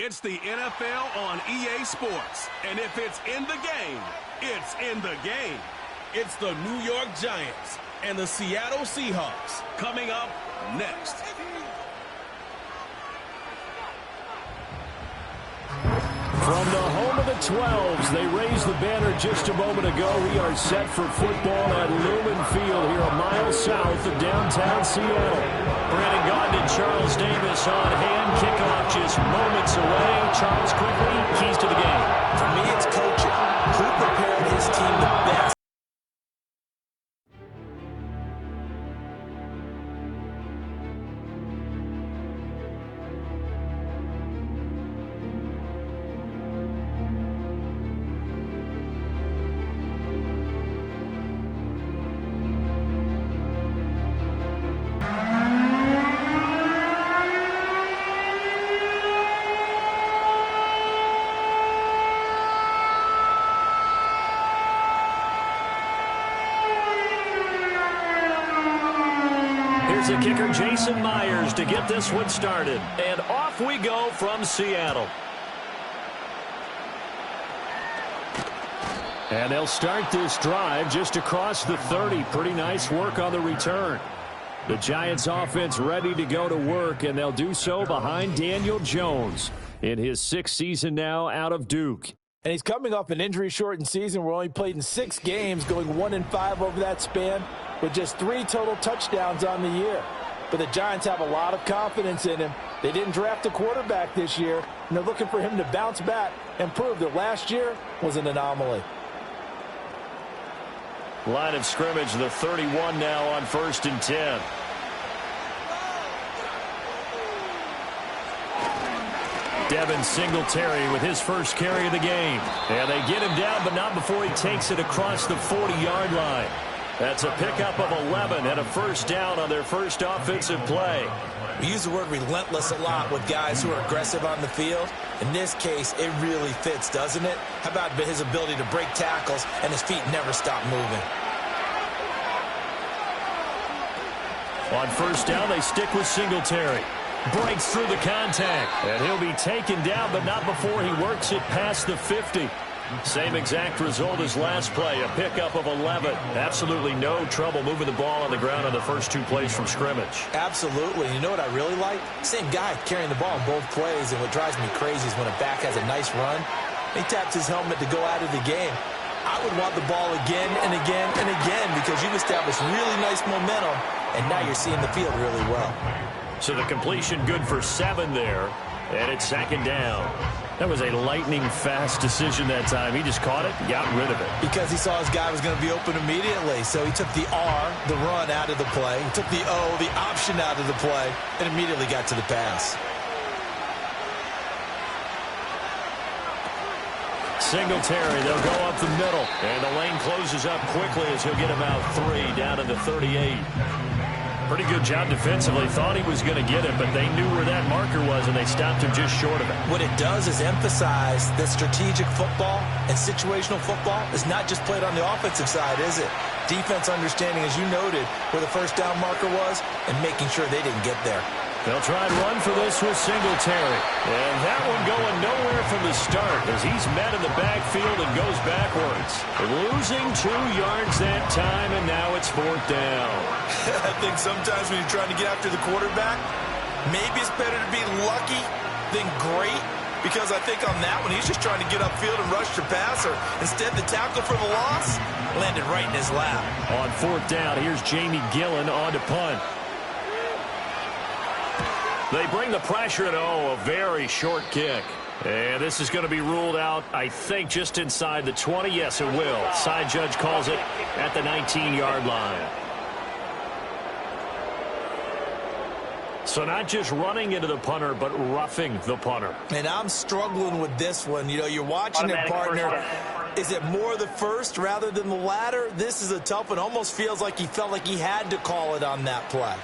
It's the NFL on EA Sports. And if it's in the game, it's in the game. It's the New York Giants and the Seattle Seahawks coming up next. From the home of the 12s, they raised the banner just a moment ago. We are set for football at Lumen Field here a mile south of downtown Seattle. Brandon Gaudin and Charles Davis on hand. Kickoff just moments away. Charles, quickly, keys to the game. For me, it's coaching. Who prepared his team the best? The kicker, Jason Myers, to get this one started. And off we go from Seattle. And they'll start this drive just across the 30. Pretty nice work on the return. The Giants offense ready to go to work, and they'll do so behind Daniel Jones in his 6th season now out of Duke. And he's coming off an injury-shortened season where he only played in 6 games, going 1-5 over that span, with just 3 total touchdowns on the year. But the Giants have a lot of confidence in him. They didn't draft a quarterback this year, and they're looking for him to bounce back and prove that last year was an anomaly. Line of scrimmage, the 31 now on 1st and 10. Devin Singletary with his first carry of the game. And they get him down, but not before he takes it across the 40-yard line. That's a pickup of 11 and a first down on their first offensive play. We use the word relentless a lot with guys who are aggressive on the field. In this case, it really fits, doesn't it? How about his ability to break tackles and his feet never stop moving? On first down, they stick with Singletary. Breaks through the contact. And he'll be taken down, but not before he works it past the 50. Same exact result as last play, a pickup of 11. Absolutely no trouble moving the ball on the ground on the first 2 plays from scrimmage. Absolutely. You know what I really like? Same guy carrying the ball in both plays, and what drives me crazy is when a back has a nice run, he taps his helmet to go out of the game. I would want the ball again and again and again because you've established really nice momentum, and now you're seeing the field really well. So the completion good for 7 there, and it's 2nd down. That was a lightning-fast decision that time. He just caught it, got rid of it. Because he saw his guy was going to be open immediately. So he took the R, the run, out of the play. He took the O, the option, out of the play, and immediately got to the pass. Singletary, they'll go up the middle. And the lane closes up quickly as he'll get about 3 down to the 38. Pretty good job defensively. Thought he was going to get it, but they knew where that marker was, and they stopped him just short of it. What it does is emphasize that strategic football and situational football is not just played on the offensive side, is it? Defense understanding, as you noted, where the first down marker was and making sure they didn't get there. They'll try and run for this with Singletary. And that one going nowhere from the start as he's met in the backfield and goes backwards. Losing 2 yards that time, and now it's 4th down. I think sometimes when you're trying to get after the quarterback, maybe it's better to be lucky than great. Because I think on that one, he's just trying to get upfield and rush the passer. Instead, the tackle for the loss landed right in his lap. On 4th down, here's Jamie Gillen on to punt. They bring the pressure, and a very short kick. And this is going to be ruled out, I think, just inside the 20. Yes, it will. Side judge calls it at the 19-yard line. So not just running into the punter, but roughing the punter. And I'm struggling with this one. You know, you're watching it, partner. Is it more the first rather than the latter? This is a tough one. Almost feels like he felt like he had to call it on that play.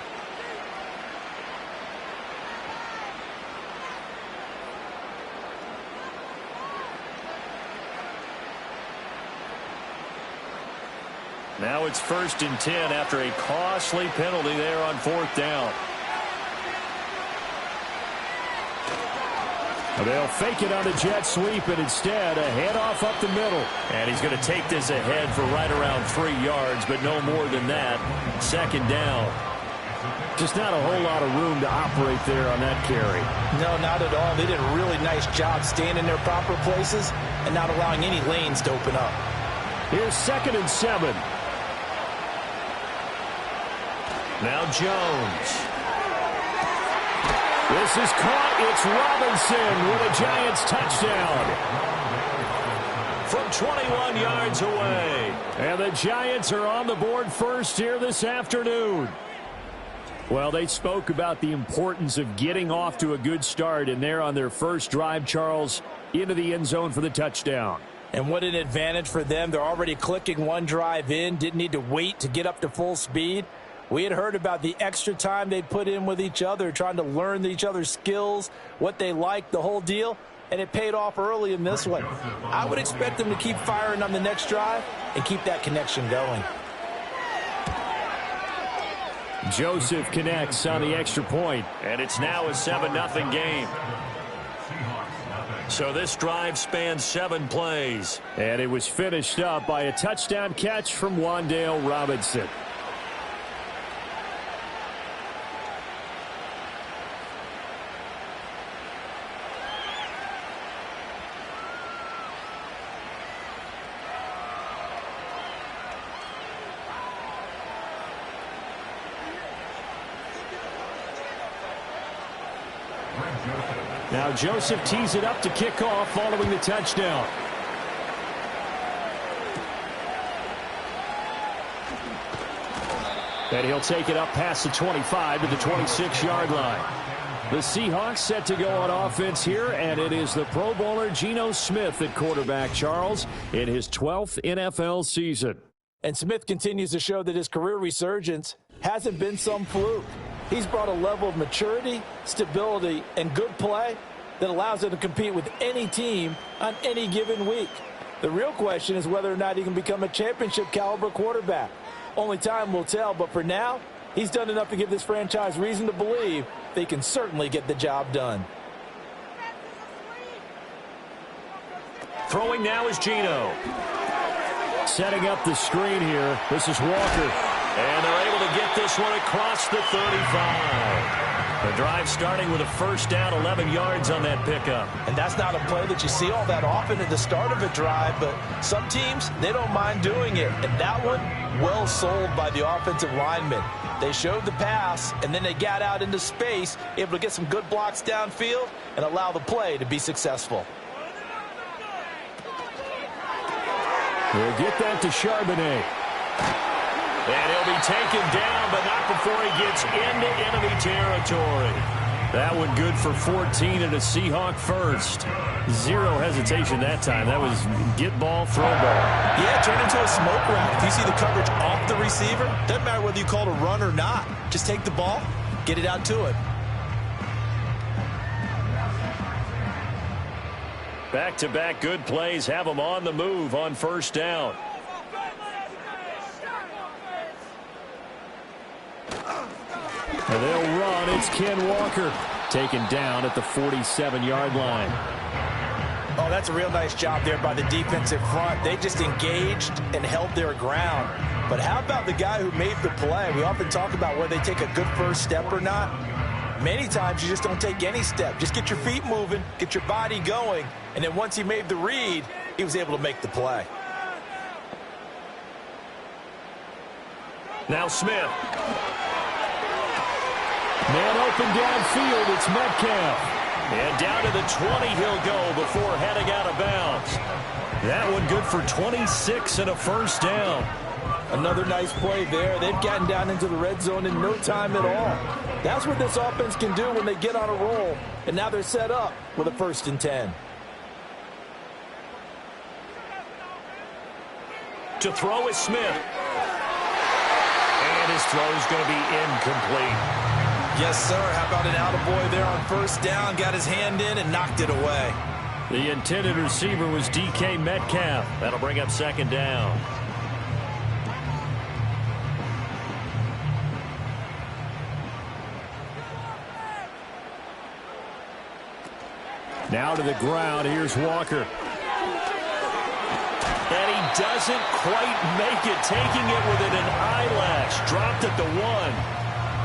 Now it's 1st and 10 after a costly penalty there on 4th down. They'll fake it on the jet sweep, and instead a handoff up the middle. And he's going to take this ahead for right around 3 yards, but no more than that. Second down. Just not a whole lot of room to operate there on that carry. No, not at all. They did a really nice job staying in their proper places and not allowing any lanes to open up. Here's 2nd and 7. Now Jones. This is caught. It's Robinson with a Giants touchdown. From 21 yards away. And the Giants are on the board first here this afternoon. Well, they spoke about the importance of getting off to a good start, and they're on their first drive, Charles, into the end zone for the touchdown. And what an advantage for them. They're already clicking one drive in, didn't need to wait to get up to full speed. We had heard about the extra time they put in with each other, trying to learn each other's skills, what they like, the whole deal, and it paid off early in this one. I would expect them to keep firing on the next drive and keep that connection going. Joseph connects on the extra point, and it's now a 7-0 game. So this drive spans 7 plays, and it was finished up by a touchdown catch from Wan'Dale Robinson. Now Joseph tees it up to kick off following the touchdown. And he'll take it up past the 25 to the 26-yard line. The Seahawks set to go on offense here, and it is the Pro Bowler Geno Smith at quarterback, Charles, in his 12th NFL season. And Smith continues to show that his career resurgence hasn't been some fluke. He's brought a level of maturity, stability, and good play that allows him to compete with any team on any given week. The real question is whether or not he can become a championship-caliber quarterback. Only time will tell, but for now, he's done enough to give this franchise reason to believe they can certainly get the job done. Throwing now is Geno. Setting up the screen here. This is Walker. And they're able to get this one across the 35. The drive starting with a first down, 11 yards on that pickup. And that's not a play that you see all that often at the start of a drive, but some teams, they don't mind doing it. And that one, well sold by the offensive lineman. They showed the pass, and then they got out into space, able to get some good blocks downfield and allow the play to be successful. We'll get that to Charbonnet. And he'll be taken down, but not before he gets into enemy territory. That one good for 14 and a Seahawk first. Zero hesitation that time. That was get ball, throw ball. Yeah, turn into a smoke route. If you see the coverage off the receiver, doesn't matter whether you call it a run or not. Just take the ball, get it out to it. Back-to-back good plays have them on the move on first down. And they'll run. It's Ken Walker taken down at the 47-yard line. Oh, that's a real nice job there by the defensive front. They just engaged and held their ground. But how about the guy who made the play? We often talk about whether they take a good first step or not. Many times you just don't take any step. Just get your feet moving, get your body going, and then once he made the read, he was able to make the play. Now Smith. Man open downfield, it's Metcalf. And down to the 20 he'll go before heading out of bounds. That one good for 26 and a first down. Another nice play there. They've gotten down into the red zone in no time at all. That's what this offense can do when they get on a roll. And now they're set up with a 1st and 10. To throw is Smith. And his throw is going to be incomplete. Yes, sir. How about an attaboy there on first down? Got his hand in and knocked it away. The intended receiver was DK Metcalf. That'll bring up second down. Now to the ground. Here's Walker. And he doesn't quite make it, taking it within an eyelash. Dropped at the 1.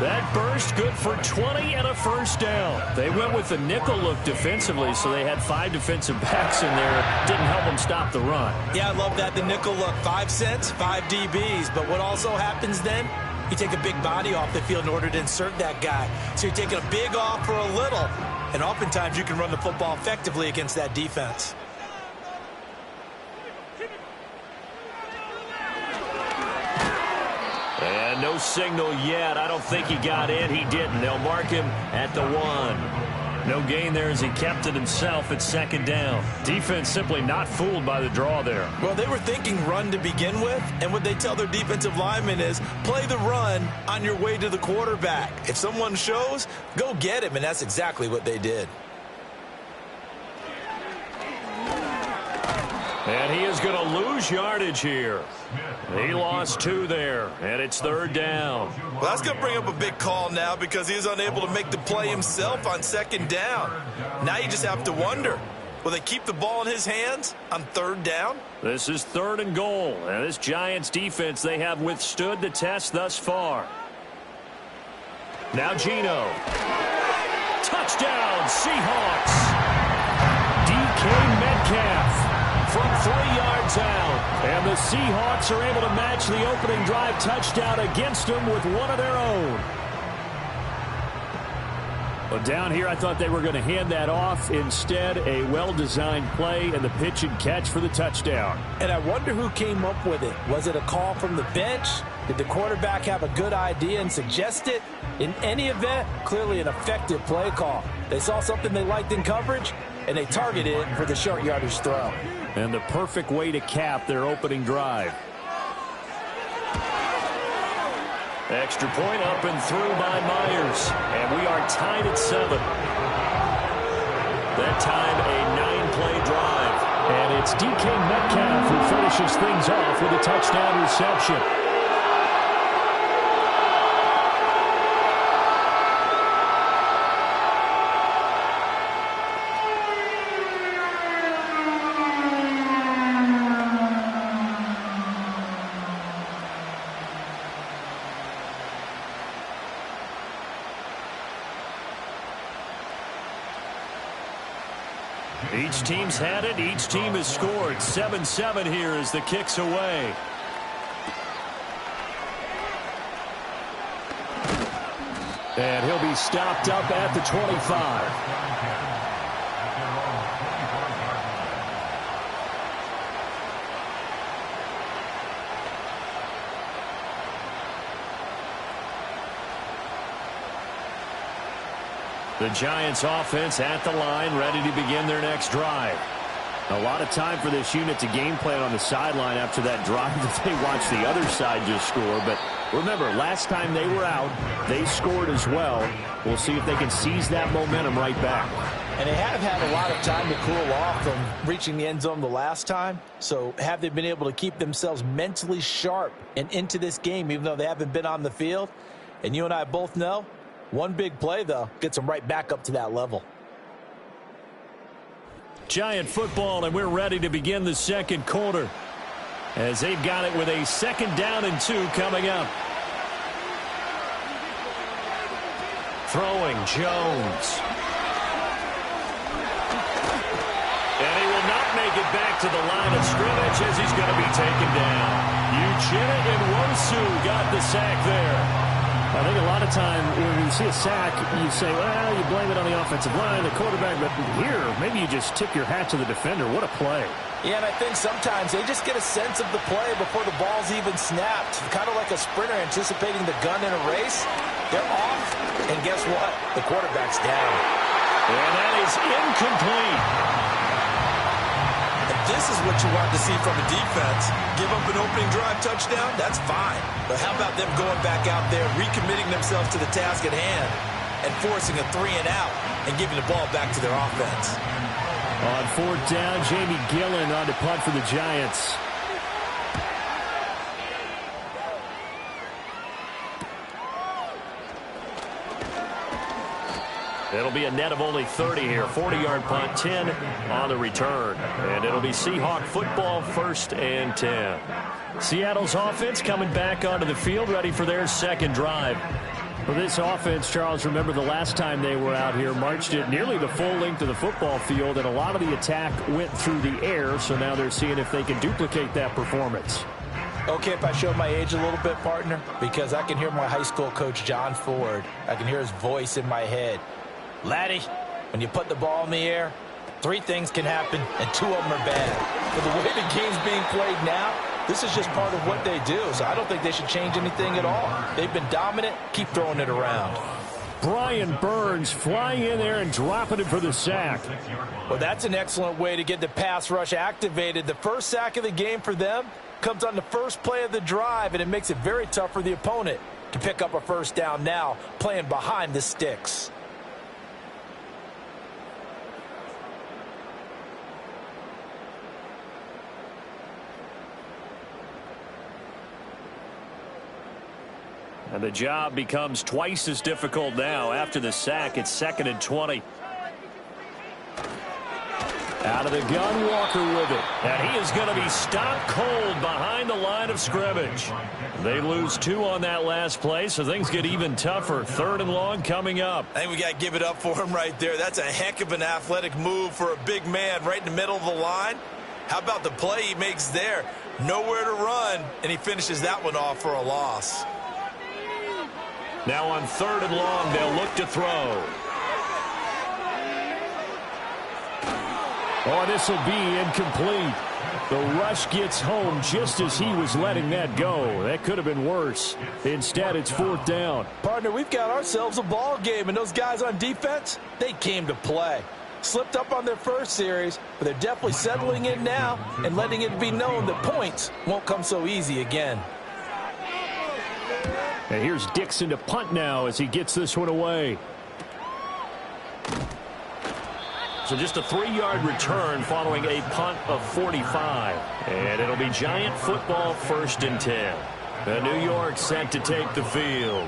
That burst good for 20 and a first down. They went with the nickel look defensively, so they had 5 defensive backs in there. Didn't help them stop the run. Yeah, I love that, the nickel look. 5 cents, 5 DBs. But what also happens then, you take a big body off the field in order to insert that guy. So you're taking a big off for a little. And oftentimes you can run the football effectively against that defense. And no signal yet. I don't think he got in. He didn't. They'll mark him at the 1. No gain there as he kept it himself at second down. Defense simply not fooled by the draw there. Well, they were thinking run to begin with, and what they tell their defensive linemen is play the run on your way to the quarterback. If someone shows, go get him, and that's exactly what they did. And he is going to lose yardage here. He lost 2 there, and it's third down. Well, that's going to bring up a big call now because he is unable to make the play himself on second down. Now you just have to wonder, will they keep the ball in his hands on third down? This is 3rd and goal, and this Giants defense, they have withstood the test thus far. Now Geno. Touchdown, Seahawks. DK Metcalf from 3 yards out. And the Seahawks are able to match the opening drive touchdown against them with one of their own. But down here, I thought they were going to hand that off. Instead, a well-designed play and the pitch and catch for the touchdown. And I wonder who came up with it. Was it a call from the bench? Did the quarterback have a good idea and suggest it? In any event, clearly an effective play call. They saw something they liked in coverage, and they targeted it for the short yardage throw. And the perfect way to cap their opening drive. Extra point up and through by Myers. And we are tied at 7. That time a 9-play drive. And it's DK Metcalf who finishes things off with a touchdown reception. Each team's had it. Each team has scored. 7-7 here as the kick's away. And he'll be stopped up at the 25. The Giants offense at the line, ready to begin their next drive. A lot of time for this unit to game plan on the sideline after that drive that they watched the other side just score. But remember, last time they were out, they scored as well. We'll see if they can seize that momentum right back. And they have had a lot of time to cool off from reaching the end zone the last time. So have they been able to keep themselves mentally sharp and into this game, even though they haven't been on the field? And you and I both know, one big play, though, gets them right back up to that level. Giant football, and we're ready to begin the second quarter as they've got it with a 2nd down and 2 coming up. Throwing Jones. And he will not make it back to the line of scrimmage as he's going to be taken down. Uchenna Nwosu got the sack there. I think a lot of time when you see a sack, you say, well, you blame it on the offensive line, the quarterback, but here, maybe you just tip your hat to the defender. What a play. Yeah, and I think sometimes they just get a sense of the play before the ball's even snapped. Kind of like a sprinter anticipating the gun in a race. They're off, and guess what? The quarterback's down. And that is incomplete. This is what you want to see from a defense. Give up an opening drive touchdown, that's fine. But how about them going back out there, recommitting themselves to the task at hand, and forcing a 3-and-out and giving the ball back to their offense? On 4th down, Jamie Gillen on to punt for the Giants. It'll be a net of only 30 here. 40-yard punt, 10 on the return. And it'll be Seahawk football, 1st and 10. Seattle's offense coming back onto the field, ready for their second drive. For this offense, Charles, remember the last time they were out here, marched it nearly the full length of the football field, and a lot of the attack went through the air, so now they're seeing if they can duplicate that performance. Okay, if I show my age a little bit, partner, because I can hear my high school coach, John Ford. I can hear his voice in my head. Laddie, when you put the ball in the air, 3 things can happen, and 2 of them are bad. But the way the game's being played now, this is just part of what they do, so I don't think they should change anything at all. They've been dominant. Keep throwing it around. Brian Burns flying in there and dropping it for the sack. Well, that's an excellent way to get the pass rush activated. The first sack of the game for them comes on the first play of the drive, and it makes it very tough for the opponent to pick up a first down now, playing behind the sticks. And the job becomes twice as difficult now. After the sack, it's 2nd and 20. Out of the gun, Walker with it. And he is going to be stopped cold behind the line of scrimmage. They lose 2 on that last play, so things get even tougher. 3rd and long coming up. I think we got to give it up for him right there. That's a heck of an athletic move for a big man right in the middle of the line. How about the play he makes there? Nowhere to run, and he finishes that one off for a loss. Now on 3rd and long, they'll look to throw. Oh, this will be incomplete. The rush gets home just as he was letting that go. That could have been worse. Instead, it's 4th down. Partner, we've got ourselves a ball game, and those guys on defense, they came to play. Slipped up on their first series, but they're definitely settling in now and letting it be known that points won't come so easy again. And here's Dixon to punt now as he gets this one away. So just a 3-yard return following a punt of 45. And it'll be Giant football, 1st and 10. The New York set to take the field.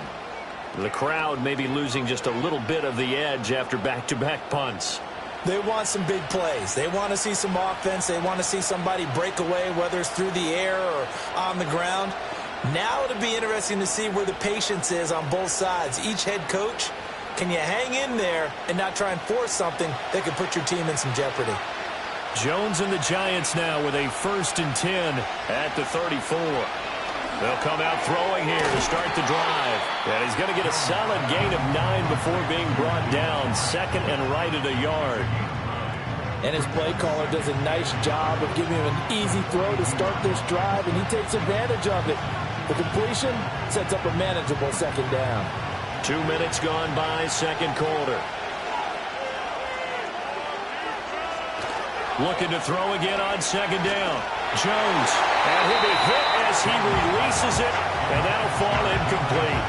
The crowd may be losing just a little bit of the edge after back-to-back punts. They want some big plays. They want to see some offense. They want to see somebody break away, whether it's through the air or on the ground. Now it'll be interesting to see where the patience is on both sides. Each head coach, can you hang in there and not try and force something that could put your team in some jeopardy? Jones and the Giants now with a 1st and 10 at the 34. They'll come out throwing here to start the drive. And he's going to get a solid gain of 9 before being brought down. 2nd and right at a yard. And his play caller does a nice job of giving him an easy throw to start this drive, and he takes advantage of it. The completion sets up a manageable 2nd down. 2 minutes gone by, 2nd quarter. Looking to throw again on 2nd down. Jones, and he'll be hit as he releases it, and that'll fall incomplete.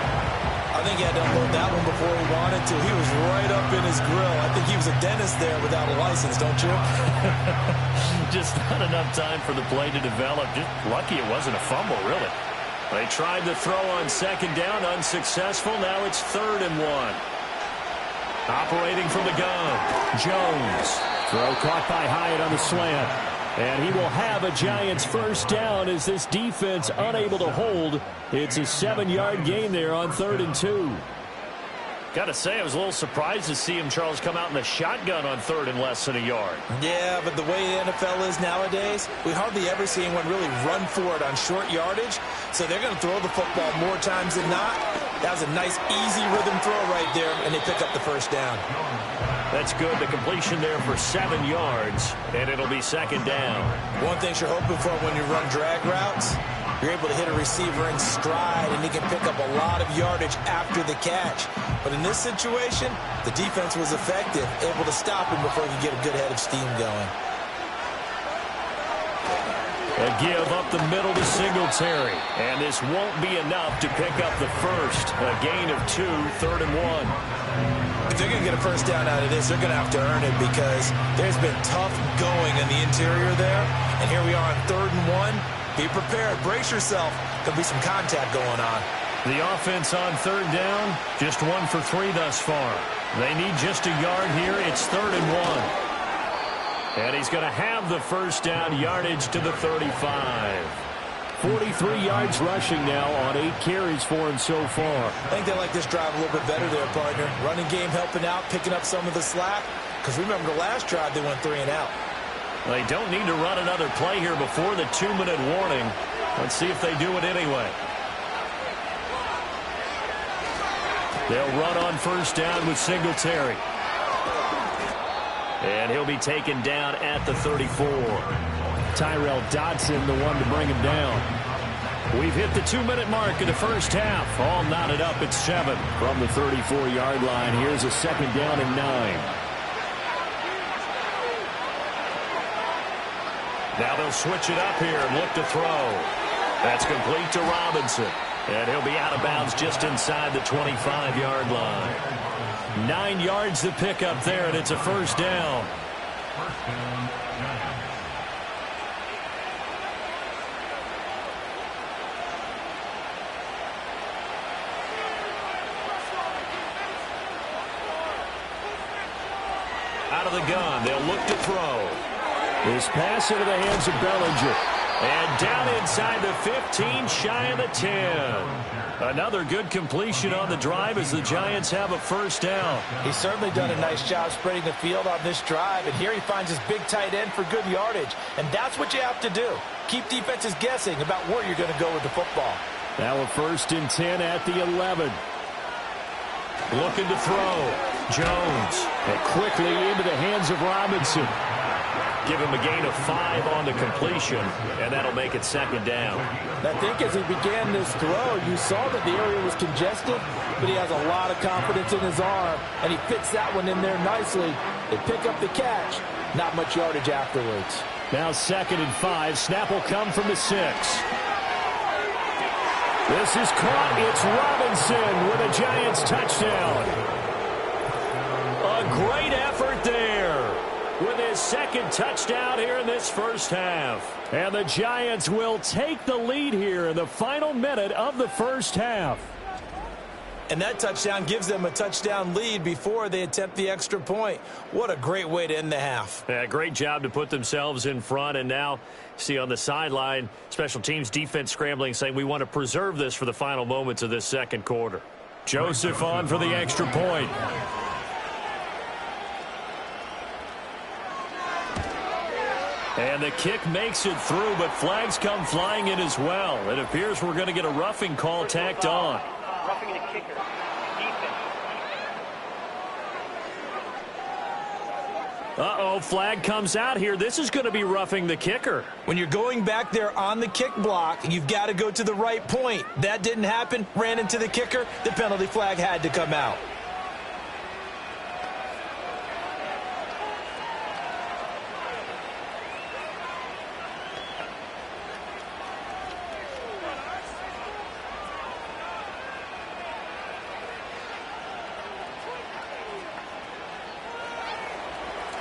I think he had to unload that one before he wanted to. He was right up in his grill. I think he was a dentist there without a license, don't you? Just not enough time for the play to develop. Just lucky it wasn't a fumble, really. They tried to throw on 2nd down, unsuccessful. Now it's 3rd and 1. Operating from the gun, Jones. Throw caught by Hyatt on the slant. And he will have a Giants 1st down as this defense unable to hold. It's a 7-yard gain there on 3rd and 2. Got to say, I was a little surprised to see him, Charles, come out in the shotgun on 3rd and less than a yard. Yeah, but the way the NFL is nowadays, we hardly ever see anyone really run for it on short yardage. So they're going to throw the football more times than not. That was a nice, easy rhythm throw right there, and they pick up the 1st down. That's good. The completion there for 7 yards, and it'll be 2nd down. One thing you're hoping for when you run drag routes, you're able to hit a receiver in stride, and he can pick up a lot of yardage after the catch. But in this situation, the defense was effective, able to stop him before he could get a good head of steam going. A give up the middle to Singletary. And this won't be enough to pick up the 1st. A gain of 2, 3rd and 1. If they're going to get a 1st down out of this, they're going to have to earn it because there's been tough going in the interior there. And here we are on 3rd and 1. Be prepared. Brace yourself. There'll be some contact going on. The offense on third down, just 1 for 3 thus far. They need just a yard here. It's 3rd and 1. And he's going to have the first down, yardage to the 35. 43 yards rushing now on 8 carries for him so far. I think they like this drive a little bit better there, partner. Running game helping out, picking up some of the slack. Because remember, the last drive they went 3 and out. They don't need to run another play here before the 2-minute warning. Let's see if they do it anyway. They'll run on first down with Singletary. And he'll be taken down at the 34. Tyrell Dodson, the one to bring him down. We've hit the 2-minute mark of the first half. All knotted up at 7 from the 34-yard line. Here's a 2nd down and 9. Now they'll switch it up here and look to throw. That's complete to Robinson. And he'll be out of bounds just inside the 25-yard line. 9 yards to pick up there, and it's a first down. Out of the gun, they'll look to throw. This pass into the hands of Bellinger. And down inside the 15, shy of the 10. Another good completion on the drive as the Giants have a first down. He's certainly done a nice job spreading the field on this drive. And here he finds his big tight end for good yardage. And that's what you have to do. Keep defenses guessing about where you're going to go with the football. Now a 1st and 10 at the 11. Looking to throw. Jones. And quickly into the hands of Robinson. Give him a gain of 5 on the completion, and that'll make it 2nd down. I think as he began this throw, you saw that the area was congested, but he has a lot of confidence in his arm, and he fits that one in there nicely. They pick up the catch. Not much yardage afterwards. Now 2nd and 5. Snap will come from the 6. This is caught. It's Robinson with a Giants touchdown. A great effort there with his 2nd touchdown here in this first half. And the Giants will take the lead here in the final minute of the first half. And that touchdown gives them a touchdown lead before they attempt the extra point. What a great way to end the half. Yeah, great job to put themselves in front. And now, see on the sideline, special teams defense scrambling, saying we want to preserve this for the final moments of this 2nd quarter. Joseph on for the extra point. And the kick makes it through, but flags come flying in as well. It appears we're going to get a roughing call tacked on. Roughing the kicker. Uh-oh, flag comes out here. This is going to be roughing the kicker. When you're going back there on the kick block, you've got to go to the right point. That didn't happen. Ran into the kicker. The penalty flag had to come out.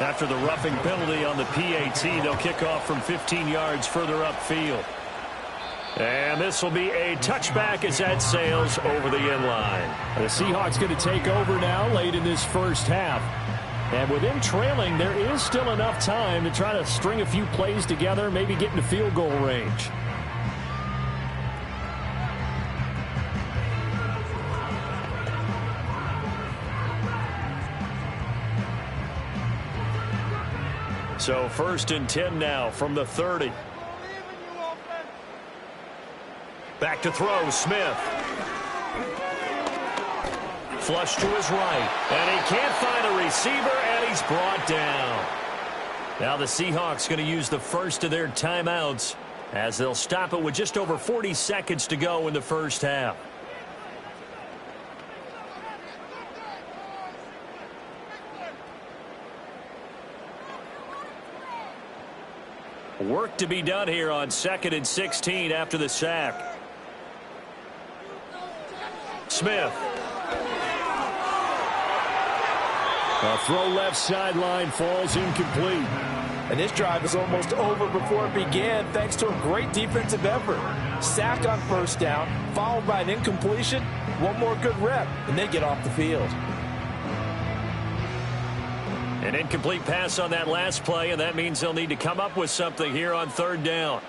After the roughing penalty on the PAT, they'll kick off from 15 yards further upfield. And this will be a touchback as that sails over the end line. The Seahawks going to take over now late in this first half. And with them trailing, there is still enough time to try to string a few plays together, maybe get into field goal range. So 1st and 10 now from the 30. Back to throw, Smith. Flush to his right. And he can't find a receiver, and he's brought down. Now the Seahawks going to use the first of their timeouts as they'll stop it with just over 40 seconds to go in the first half. Work to be done here on 2nd and 16 after the sack. Smith. A throw left sideline falls incomplete. And this drive is almost over before it began thanks to a great defensive effort. Sack on first down, followed by an incompletion, one more good rep, and they get off the field. An incomplete pass on that last play, and that means they'll need to come up with something here on third down.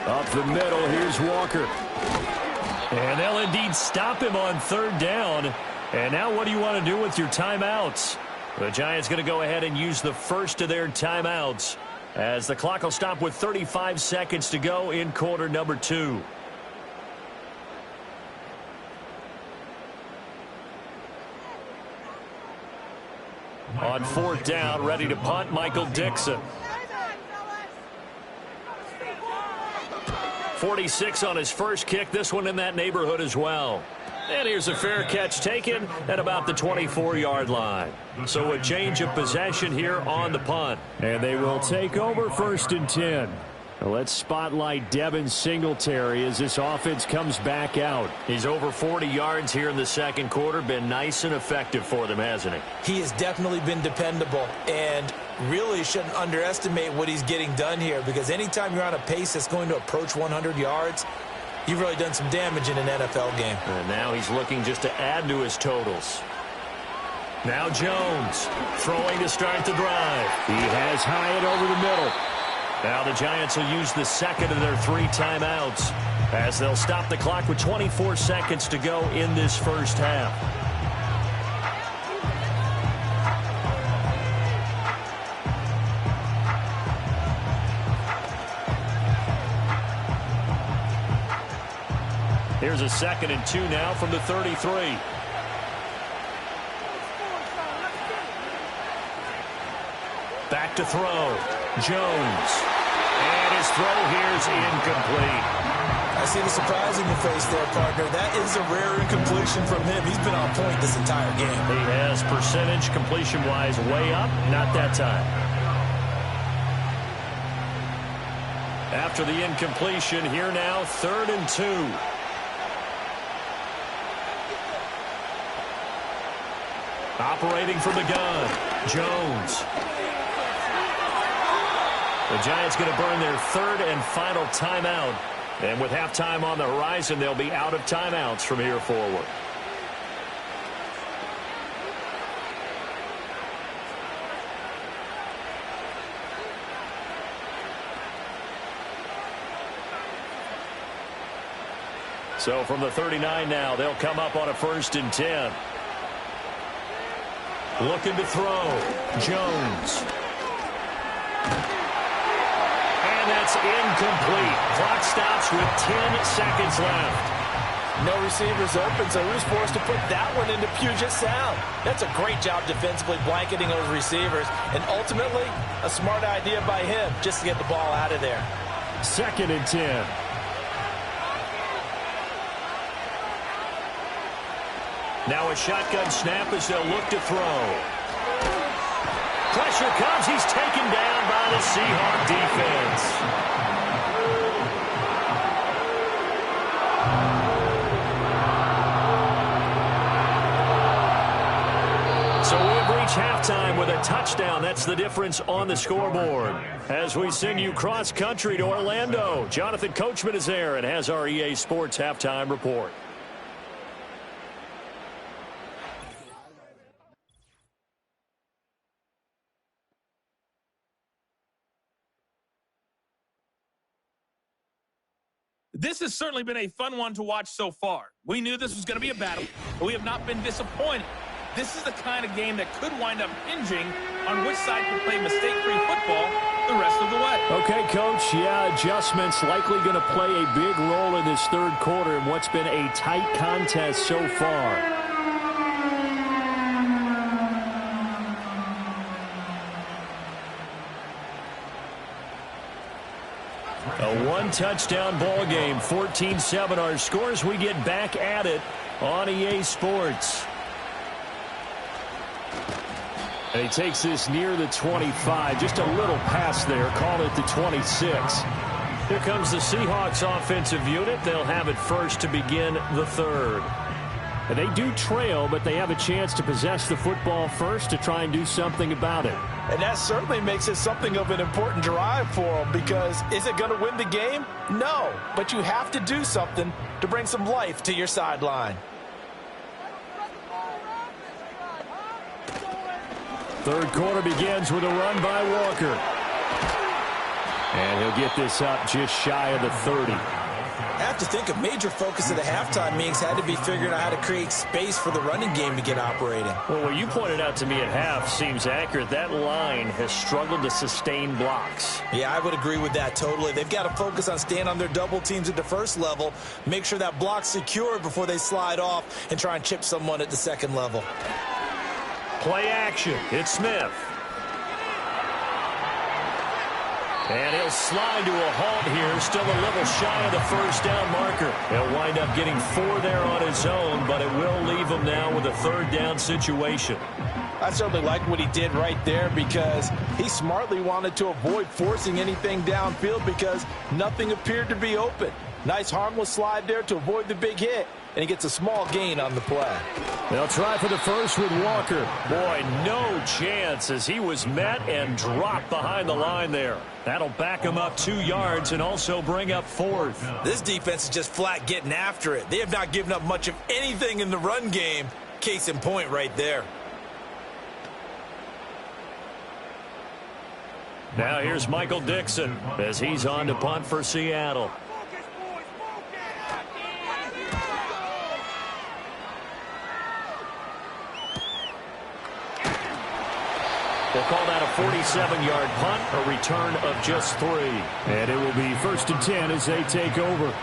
Up the middle, here's Walker. And they'll indeed stop him on third down. And now what do you want to do with your timeouts? The Giants going to go ahead and use the first of their timeouts as the clock will stop with 35 seconds to go in quarter number 2. On fourth down, ready to punt, Michael Dixon. 46 on his first kick, this one in that neighborhood as well. And here's a fair catch taken at about the 24-yard line. So a change of possession here on the punt. And they will take over first and 10. Let's spotlight Devin Singletary as this offense comes back out. He's over 40 yards here in the second quarter. Been nice and effective for them, hasn't he? He has definitely been dependable, and really shouldn't underestimate what he's getting done here, because anytime you're on a pace that's going to approach 100 yards, you've really done some damage in an NFL game. And now he's looking just to add to his totals. Now Jones throwing to start the drive. He has Hyatt over the middle. Now the Giants will use the second of their 3 timeouts as they'll stop the clock with 24 seconds to go in this first half. Here's a 2nd and 2 now from the 33. Back to throw. Jones. And his throw here's incomplete. I see the surprise in your face there, partner. That is a rare incompletion from him. He's been on point this entire game. He has percentage completion-wise way up. Not that time. After the incompletion, here now, 3rd and 2. Operating from the gun, Jones. The Giants going to burn their 3rd and final timeout. And with halftime on the horizon, they'll be out of timeouts from here forward. So from the 39 now, they'll come up on a 1st and 10. Looking to throw. Jones. And that's incomplete. Clock stops with 10 seconds left. No receivers open, so he was forced to put that one into Puget Sound. That's a great job defensively blanketing those receivers. And ultimately, a smart idea by him just to get the ball out of there. 2nd and 10. Now a shotgun snap as they'll look to throw. Pressure comes. He's taken down by the Seahawks defense. So we have reached halftime with a touchdown. That's the difference on the scoreboard. As we send you cross-country to Orlando, Jonathan Coachman is there and has our EA Sports halftime report. This has certainly been a fun one to watch so far. We knew this was going to be a battle, but we have not been disappointed. This is the kind of game that could wind up hinging on which side can play mistake-free football the rest of the way. Okay, Coach, yeah, adjustments likely going to play a big role in this third quarter in what's been a tight contest so far. A one-touchdown ball game, 14-7 our scores. We get back at it on EA Sports. And he takes this near the 25, just a little pass there, call it the 26. Here comes the Seahawks offensive unit. They'll have it first to begin the third. And they do trail, but they have a chance to possess the football first to try and do something about it. And that certainly makes it something of an important drive for them, because is it going to win the game? No, but you have to do something to bring some life to your sideline. Third quarter begins with a run by Walker. And he'll get this up just shy of the 30. I have to think a major focus of the halftime meetings had to be figuring out how to create space for the running game to get operating. Well, what you pointed out to me at half seems accurate. That line has struggled to sustain blocks. Yeah, I would agree with that totally. They've got to focus on staying on their double teams at the first level, make sure that block's secure before they slide off and try and chip someone at the second level. Play action. It's Smith. And he'll slide to a halt here, still a little shy of the first down marker. He'll wind up getting 4 there on his own, but it will leave him now with a third down situation. I certainly like what he did right there, because he smartly wanted to avoid forcing anything downfield because nothing appeared to be open. Nice harmless slide there to avoid the big hit, and he gets a small gain on the play. They'll try for the first with Walker. Boy, no chance as he was met and dropped behind the line there. That'll back him up 2 yards and also bring up 4th. This defense is just flat getting after it. They have not given up much of anything in the run game. Case in point right there. Now here's Michael Dixon as he's on to punt for Seattle. We'll call that a 47-yard punt, a return of just 3. And it will be 1st and 10 as they take over.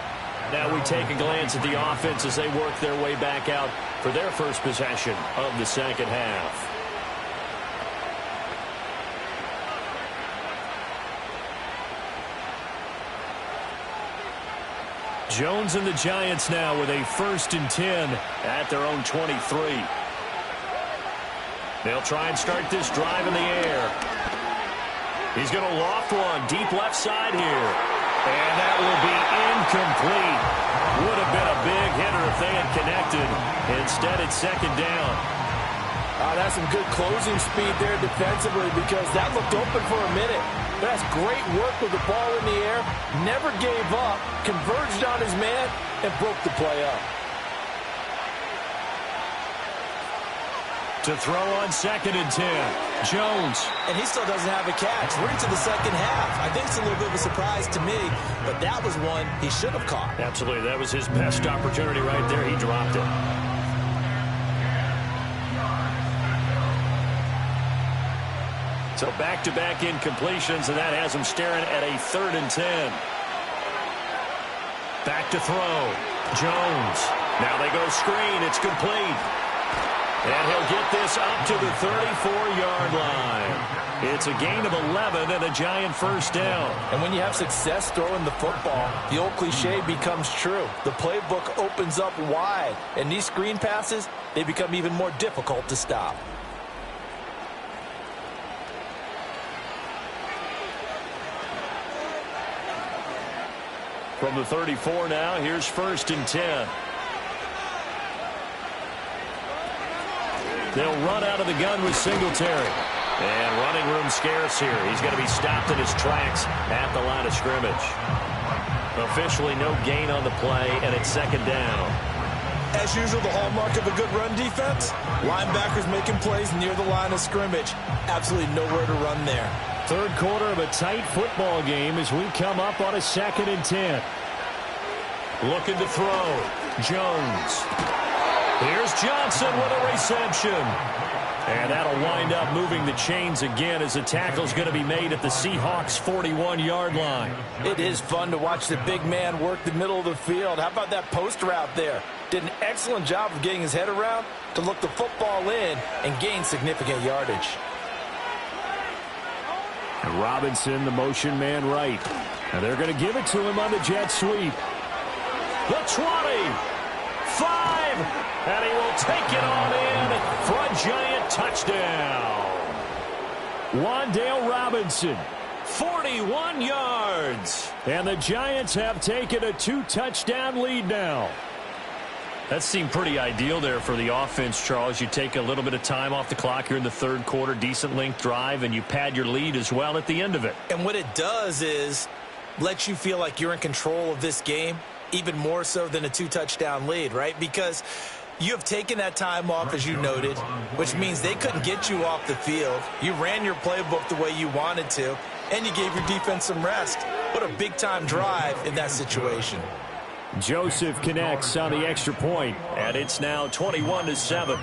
Now we take a glance at the offense as they work their way back out for their first possession of the second half. Jones and the Giants now with a 1st and 10 at their own 23. They'll try and start this drive in the air. He's going to loft one deep left side here. And that will be incomplete. Would have been a big hitter if they had connected. Instead, it's 2nd down. That's some good closing speed there defensively, because that looked open for a minute. That's great work with the ball in the air. Never gave up, converged on his man, and broke the play up. To throw on 2nd and 10. Jones. And he still doesn't have a catch. We're into the second half. I think it's a little bit of a surprise to me, but that was one he should have caught. Absolutely. That was his best opportunity right there. He dropped it. So back-to-back incompletions, and that has him staring at a 3rd and 10. Back to throw. Jones. Now they go screen. It's complete. And he'll get this up to the 34-yard line. It's a gain of 11 and a Giant 1st down. And when you have success throwing the football, the old cliche becomes true. The playbook opens up wide, and these screen passes, they become even more difficult to stop. From the 34 now, here's 1st and 10. They'll run out of the gun with Singletary. And running room scarce here. He's going to be stopped in his tracks at the line of scrimmage. Officially no gain on the play, and it's 2nd down. As usual, the hallmark of a good run defense, linebackers making plays near the line of scrimmage. Absolutely nowhere to run there. Third quarter of a tight football game as we come up on a 2nd and 10. Looking to throw. Jones. Here's Johnson with a reception. And that'll wind up moving the chains again as the tackle's going to be made at the Seahawks 41-yard line. It is fun to watch the big man work the middle of the field. How about that post route there? Did an excellent job of getting his head around to look the football in and gain significant yardage. And Robinson, the motion man right. And they're going to give it to him on the jet sweep. The 20, 5, and he will take it on in for a Giant touchdown. Wan'Dale Robinson, 41 yards. And the Giants have taken a 2-touchdown lead now. That seemed pretty ideal there for the offense, Charles. You take a little bit of time off the clock here in the third quarter, decent length drive, and you pad your lead as well at the end of it. And what it does is let you feel like you're in control of this game, even more so than a 2-touchdown lead, right? Because you have taken that time off, as you noted, which means they couldn't get you off the field. You ran your playbook the way you wanted to, and you gave your defense some rest. What a big-time drive in that situation. Joseph connects on the extra point, and it's now 21-7.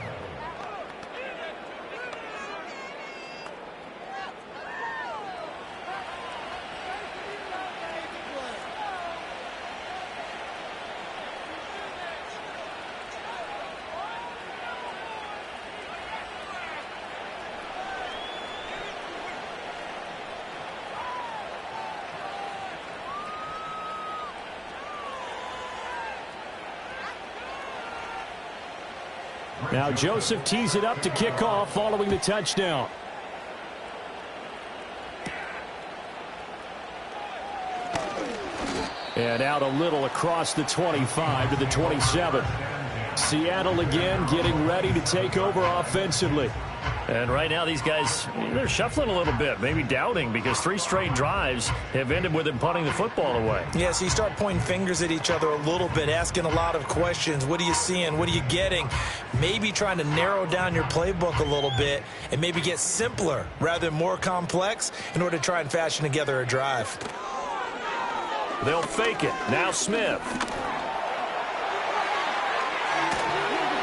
Now Joseph tees it up to kick off following the touchdown. And out a little across the 25 to the 27. Seattle again getting ready to take over offensively. And right now these guys, they're shuffling a little bit, maybe doubting, because 3 straight drives have ended with them punting the football away. Yeah, so you start pointing fingers at each other a little bit, asking a lot of questions. What are you seeing? What are you getting? Maybe trying to narrow down your playbook a little bit and maybe get simpler rather than more complex in order to try and fashion together a drive. They'll fake it. Now Smith.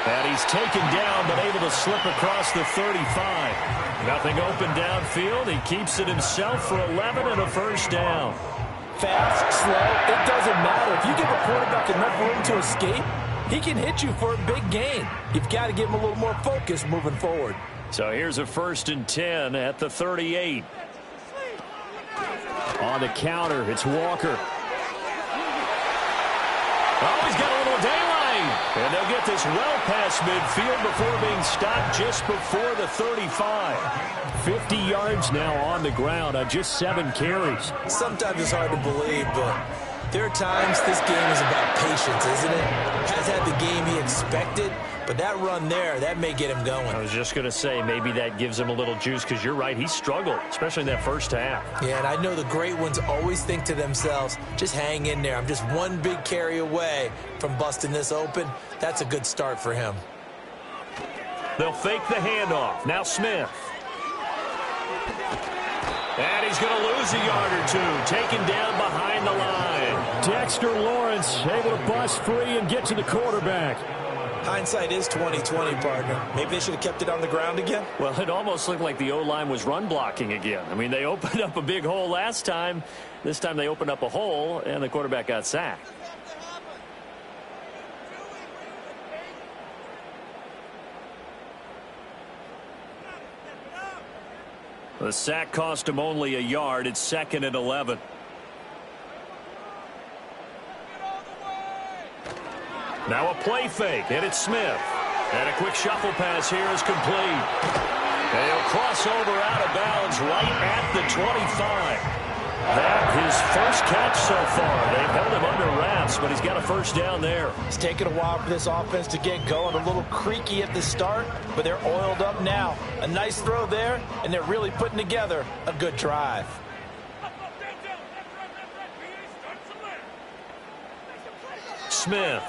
And he's taken down, but able to slip across the 35. Nothing open downfield. He keeps it himself for 11 and a first down. Fast, slow, it doesn't matter. If you give a quarterback enough room to escape, he can hit you for a big gain. You've got to give him a little more focus moving forward. So here's a 1st and 10 at the 38. On the counter, it's Walker. Oh, he's got a little daylight. And they'll get this well past midfield before being stopped just before the 35. 50 yards now on the ground on just 7 carries. Sometimes it's hard to believe, but there are times this game is about patience, isn't it? Has had the game he expected, but that run there, that may get him going. I was just going to say, maybe that gives him a little juice, because you're right, he struggled, especially in that first half. Yeah, and I know the great ones always think to themselves, just hang in there. I'm just one big carry away from busting this open. That's a good start for him. They'll fake the handoff. Now Smith. And he's going to lose a yard or 2, taken down behind the line. Dexter Lawrence able to bust free and get to the quarterback. Hindsight is 20/20, partner. Maybe they should have kept it on the ground again. Well, it almost looked like the O-line was run blocking again. I mean, they opened up a big hole last time. This time they opened up a hole, and the quarterback got sacked. The sack cost him only a yard. It's 2nd and 11. Now a play fake, and it's Smith. And a quick shuffle pass here is complete. And he'll cross over out of bounds right at the 25. That his first catch so far. They've held him under wraps, but he's got a first down there. It's taken a while for this offense to get going. A little creaky at the start, but they're oiled up now. A nice throw there, and they're really putting together a good drive. Smith.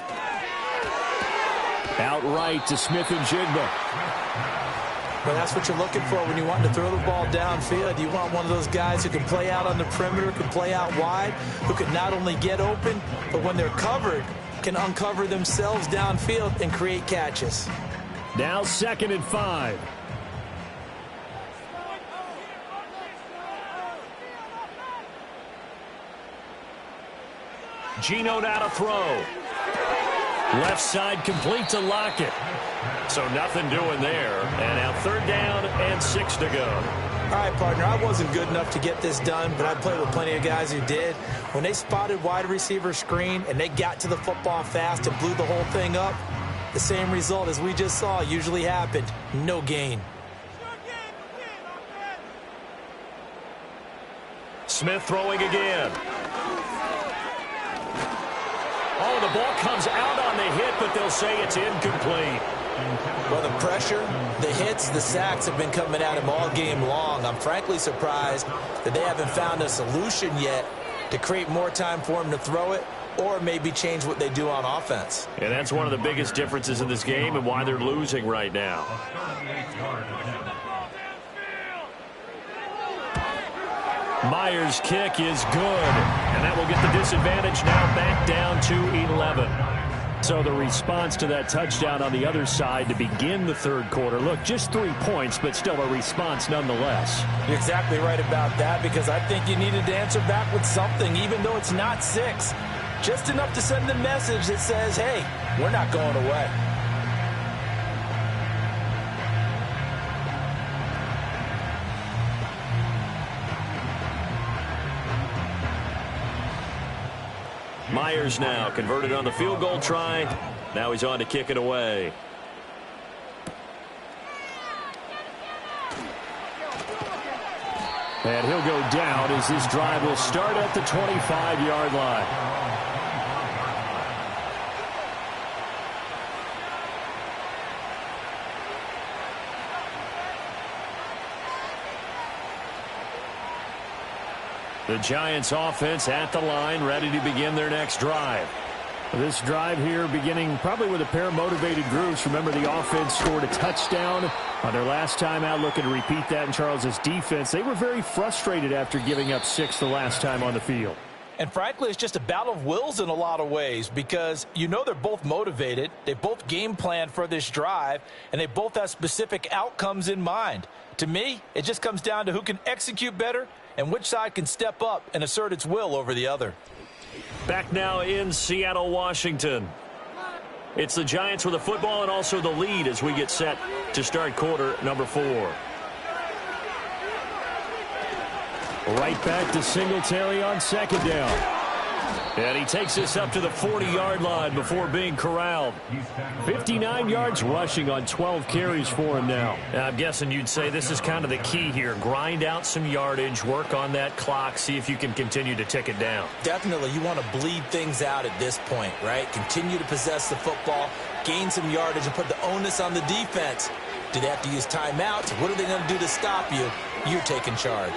Outright to Smith and Jigba. Well, that's what you're looking for when you want to throw the ball downfield. You want one of those guys who can play out on the perimeter, can play out wide, who can not only get open, but when they're covered, can uncover themselves downfield and create catches. Now 2nd and 5. Geno now to throw. Left side complete to Lockett. So nothing doing there. And now 3rd down and 6 to go. All right, partner, I wasn't good enough to get this done, but I played with plenty of guys who did. When they spotted wide receiver screen and they got to the football fast and blew the whole thing up, the same result as we just saw usually happened. No gain. Smith throwing again. Oh, the ball comes out on on the hit, but they'll say it's incomplete. Well, the pressure, the hits, the sacks have been coming at him all game long. I'm frankly surprised that they haven't found a solution yet to create more time for him to throw it or maybe change what they do on offense. And that's one of the biggest differences in this game and why they're losing right now. Myers' kick is good, and that will get the disadvantage now back down to 11. So the response to that touchdown on the other side to begin the third quarter. Look, just 3 points, but still a response nonetheless. You're exactly right about that, because I think you needed to answer back with something, even though it's not 6. Just enough to send the message that says, hey, we're not going away. Myers now converted on the field goal try. Now he's on to kick it away. And he'll go down as this drive will start at the 25-yard line. The Giants offense at the line, ready to begin their next drive. This drive here beginning probably with a pair of motivated groups. Remember, the offense scored a touchdown on their last time out, looking to repeat that in Charles's defense. They were very frustrated after giving up 6 the last time on the field. And frankly, it's just a battle of wills in a lot of ways, because you know they're both motivated. They both game plan for this drive, and they both have specific outcomes in mind. To me, it just comes down to who can execute better and which side can step up and assert its will over the other. Back now in Seattle, Washington. It's the Giants with the football and also the lead as we get set to start quarter number 4. Right back to Singletary on second down. And he takes this up to the 40-yard line before being corralled. 59 yards rushing on 12 carries for him now. I'm guessing you'd say this is kind of the key here. Grind out some yardage, work on that clock, see if you can continue to tick it down. Definitely, you want to bleed things out at this point, right? Continue to possess the football, gain some yardage, and put the onus on the defense. Do they have to use timeouts? What are they going to do to stop you? You're taking charge.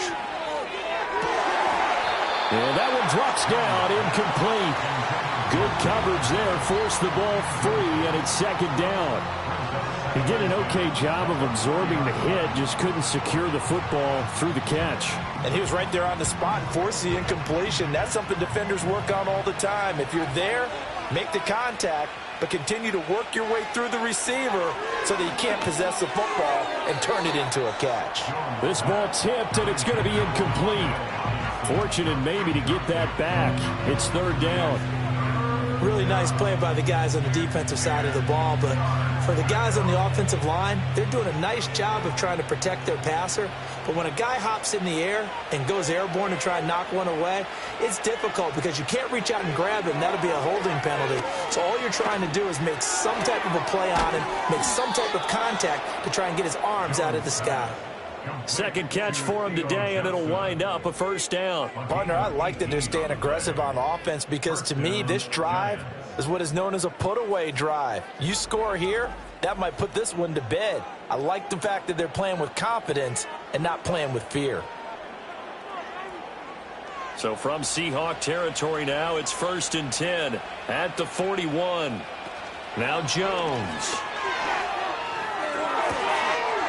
Well, that one drops down, incomplete. Good coverage there, forced the ball free, and it's second down. He did an okay job of absorbing the hit, just couldn't secure the football through the catch. And he was right there on the spot and forced the incompletion. That's something defenders work on all the time. If you're there, make the contact, but continue to work your way through the receiver so that you can't possess the football and turn it into a catch. This ball tipped, and it's going to be incomplete. Fortunate maybe to get that back. It's third down. Really nice play by the guys on the defensive side of the ball, but for the guys on the offensive line, they're doing a nice job of trying to protect their passer. But when a guy hops in the air and goes airborne to try and knock one away, it's difficult because you can't reach out and grab him. That'll be a holding penalty. So all you're trying to do is make some type of a play on him, make some type of contact to try and get his arms out of the sky. Second catch for him today, and it'll wind up a first down. Partner, I like that they're staying aggressive on offense, because to me, this drive is what is known as a put-away drive. You score here, that might put this one to bed. I like the fact that they're playing with confidence and not playing with fear. So from Seahawk territory now, it's 1st and 10 at the 41. Now Jones.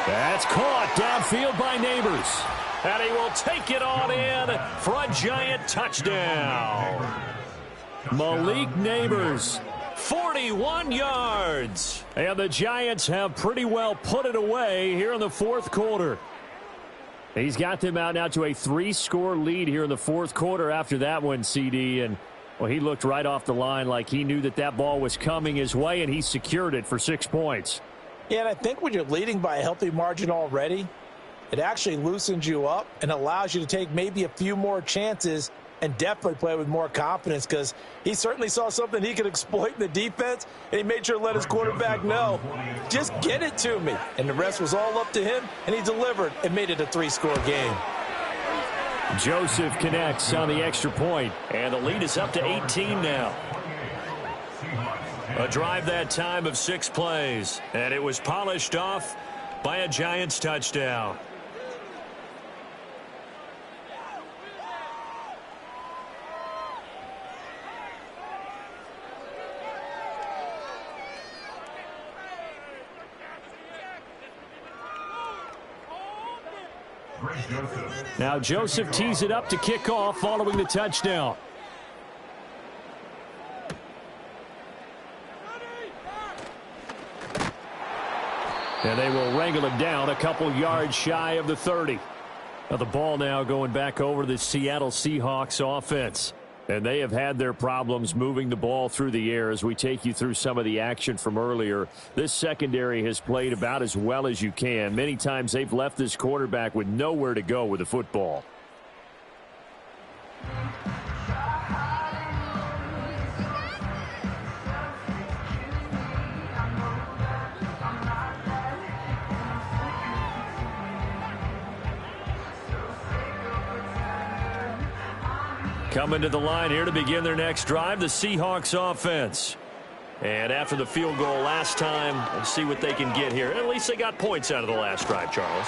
That's caught downfield by Neighbors. And he will take it on in for a Giant touchdown. Malik Neighbors. 41 yards. And the Giants have pretty well put it away here in the fourth quarter. He's got them out now to a 3-score lead here in the fourth quarter after that one, CD. And, well, he looked right off the line like he knew that that ball was coming his way, and he secured it for 6 points. Yeah, and I think when you're leading by a healthy margin already, it actually loosens you up and allows you to take maybe a few more chances and definitely play with more confidence, because he certainly saw something he could exploit in the defense, and he made sure to let his quarterback know, just get it to me. And the rest was all up to him, and he delivered and made it a 3-score game. Joseph connects on the extra point. And the lead is up to 18 now. A drive that time of 6 plays, and it was polished off by a Giants touchdown. Now Joseph tees it up to kick off following the touchdown. And they will wrangle it down a couple yards shy of the 30. Now the ball now going back over to the Seattle Seahawks offense. And they have had their problems moving the ball through the air as we take you through some of the action from earlier. This secondary has played about as well as you can. Many times they've left this quarterback with nowhere to go with the football. Coming to the line here to begin their next drive, the Seahawks offense. And after the field goal last time, let's see what they can get here. At least they got points out of the last drive, Charles.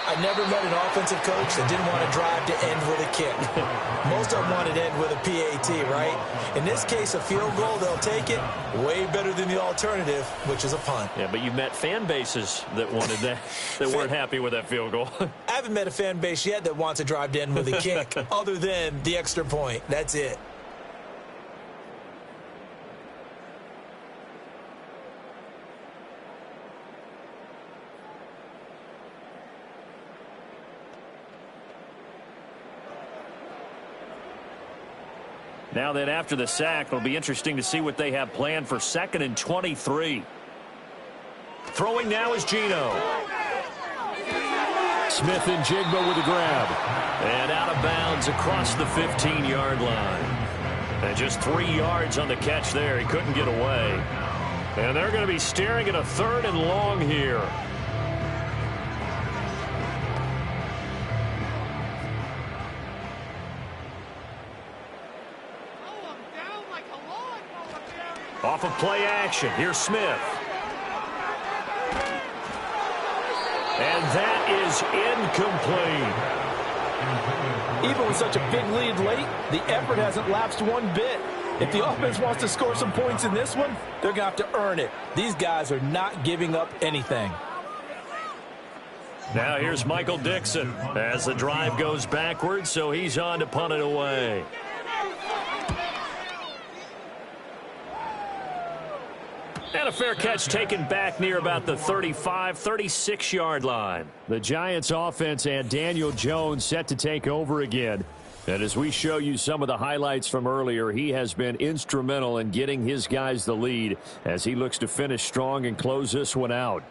I never met an offensive coach that didn't want to drive to end with a kick. Most of them wanted to end with a PAT, right? In this case, a field goal, they'll take it. Way better than the alternative, which is a punt. Yeah, but you met fan bases that wanted that, that weren't happy with that field goal. I haven't met a fan base yet that wants to drive to end with a kick, other than the extra point. That's it. Now then, after the sack, it'll be interesting to see what they have planned for 2nd and 23. Throwing now is Geno. Smith and Jigba with a grab. And out of bounds across the 15-yard line. And just 3 yards on the catch there. He couldn't get away. And they're going to be staring at a 3rd and long here. Off of play action. Here's Smith. And that is incomplete. Even with such a big lead late, the effort hasn't lapsed one bit. If the offense wants to score some points in this one, they're going to have to earn it. These guys are not giving up anything. Now here's Michael Dixon as the drive goes backwards, so he's on to punt it away. And a fair catch taken back near about the 35, 36-yard line. The Giants offense and Daniel Jones set to take over again. And as we show you some of the highlights from earlier, he has been instrumental in getting his guys the lead as he looks to finish strong and close this one out.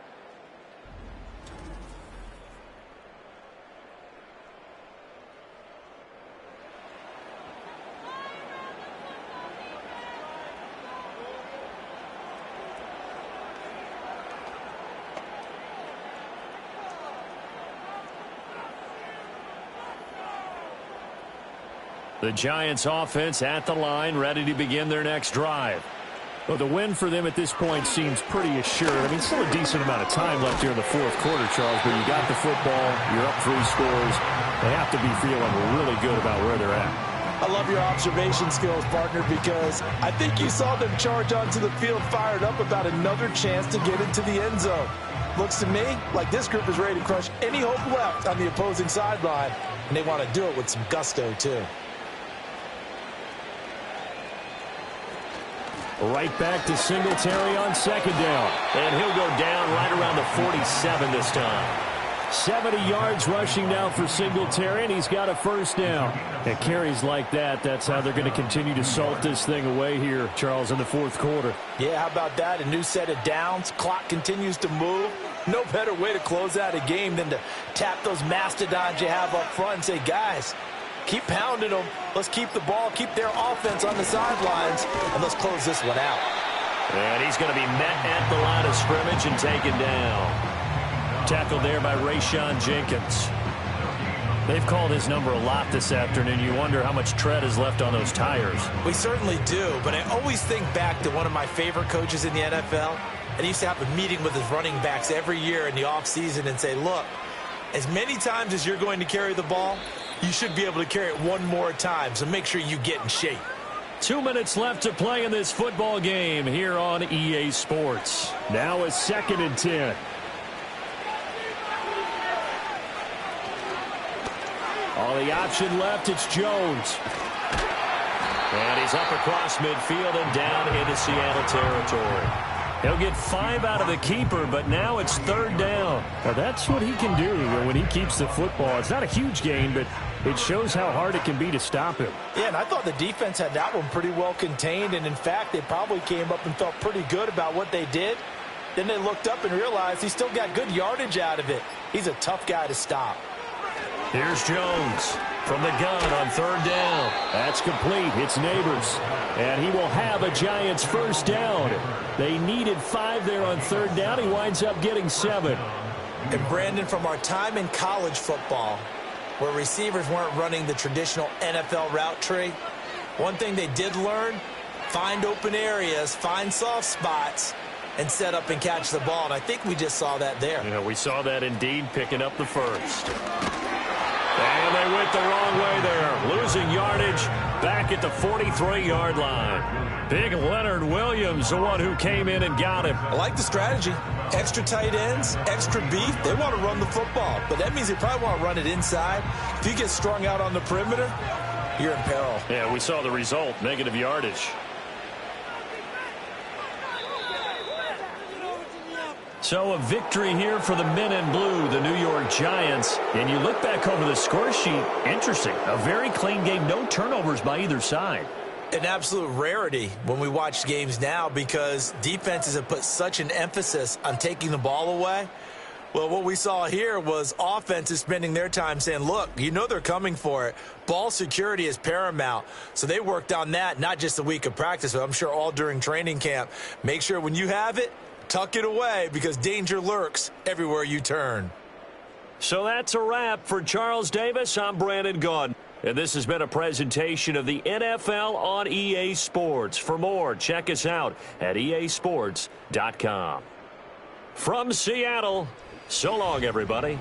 The Giants offense at the line, ready to begin their next drive. Well, the win for them at this point seems pretty assured. I mean, still a decent amount of time left here in the 4th quarter, Charles, but you got the football, you're up 3 scores. They have to be feeling really good about where they're at. I love your observation skills, partner, because I think you saw them charge onto the field fired up about another chance to get into the end zone. Looks to me like this group is ready to crush any hope left on the opposing sideline, and they want to do it with some gusto, too. Right back to Singletary on 2nd down. And he'll go down right around the 47 this time. 70 yards rushing now for Singletary, and he's got a 1st down. And carries like that, that's how they're going to continue to salt this thing away here, Charles, in the 4th quarter. Yeah, how about that? A new set of downs. Clock continues to move. No better way to close out a game than to tap those mastodons you have up front and say, guys, keep pounding them. Let's keep the ball, keep their offense on the sidelines, and let's close this one out. And he's going to be met at the line of scrimmage and taken down. Tackled there by Rayshon Jenkins. They've called his number a lot this afternoon. You wonder how much tread is left on those tires. We certainly do, but I always think back to one of my favorite coaches in the NFL, and he used to have a meeting with his running backs every year in the offseason and say, look, as many times as you're going to carry the ball, you should be able to carry it one more time, so make sure you get in shape. 2 minutes left to play in this football game here on EA Sports. Now a 2nd and 10. On the option left, it's Jones. And he's up across midfield and down into Seattle territory. He'll get 5 out of the keeper, but now it's 3rd down. Now that's what he can do when he keeps the football. It's not a huge gain, but it shows how hard it can be to stop him. Yeah, and I thought the defense had that one pretty well contained, and in fact, they probably came up and felt pretty good about what they did. Then they looked up and realized he still got good yardage out of it. He's a tough guy to stop. Here's Jones from the gun on 3rd down. That's complete. It's Neighbors. And he will have a Giants 1st down. They needed 5 there on 3rd down. He winds up getting 7. And Brandon, from our time in college football, where receivers weren't running the traditional NFL route tree, one thing they did learn, find open areas, find soft spots, and set up and catch the ball. And I think we just saw that there. Yeah, we saw that indeed, picking up the 1st. And they went the wrong way there, losing yardage back at the 43-yard line. Big Leonard Williams, the one who came in and got him. I like the strategy. Extra tight ends, extra beef. They want to run the football, but that means they probably want to run it inside. If you get strung out on the perimeter, you're in peril. Yeah, we saw the result, negative yardage. So a victory here for the men in blue, the New York Giants. And you look back over the score sheet, interesting. A very clean game, no turnovers by either side. An absolute rarity when we watch games now because defenses have put such an emphasis on taking the ball away. Well, what we saw here was offenses spending their time saying, look, you know they're coming for it. Ball security is paramount. So they worked on that, not just a week of practice, but I'm sure all during training camp. Make sure when you have it, tuck it away because danger lurks everywhere you turn. So that's a wrap for Charles Davis. I'm Brandon Gaudin. And this has been a presentation of the NFL on EA Sports. For more, check us out at easports.com. From Seattle, so long, everybody.